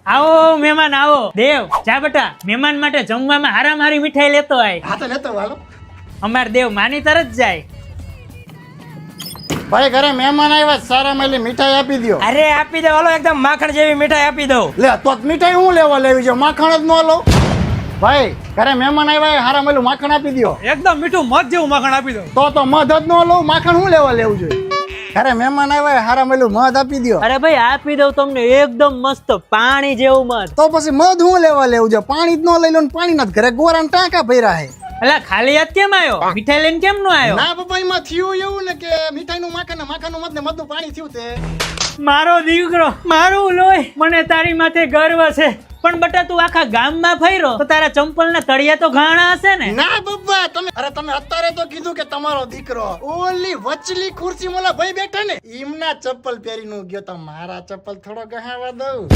આવો મહેમાન આવો. દેવ જા બેટા, મહેમાન માટે જમવામાં હારામારી મીઠાઈ લેતો આય. હા તો લેતો હાલો. અમાર દેવ માની તરત જાય. ભાઈ ઘરે મહેમાન આવ્યા, સારા મેલી મીઠાઈ આપી દો. અરે આપી દો, હાલો એકદમ માખણ જેવી મીઠાઈ આપી દો. લે તો મીઠાઈ હું લેવા લેવી છે, માખણ જ ન લઉં. ભાઈ ઘરે મહેમાન આવ્યા, હારા મેલું માખણ આપી દો. એકદમ મીઠું મધ જેવું માખણ આપી દો. તો મધ જ ન લઉં, માખણ હું લેવા લેવું જોઈએ. ઘરે મહેમાન આવ્યા, હારા મેલું મધ આપી દો. અરે ભાઈ આપી દઉં તમને એકદમ મસ્ત પાણી જેવું મત. તો પછી મધ હું લેવા લેવું છે, પાણી જ ન લઈ લો ને પાણી ના ઘરે ગોરા ટાંકા ભર્યા હે. અલા ખાલી હાથ કેમ આવ્યો? મીઠાઈ લઈને કેમ નો આવ્યો? ના પપ્પા એમાં થયું એવું ને કે મીઠાઈ નું માખણ નું મધ ને મધનું પાણી થયું તે. મારો દીકરો, મારું લોહી, મને તારી માથે ગર્વ છે. પણ બટા તું આખા ગામમાં ફર્યો તો તારા ચંપલના તળિયા તો ઘાણા હશે ને? ના પપ્પા તમે અત્યારે તો કીધું કે તમારો દીકરો ઓલી વચલી ખુરશી મોલા ભાઈ બેઠા ને એમના ચપ્પલ પહેરીને ગયો તો મારા ચપ્પલ થોડો ગહાવા દઉં.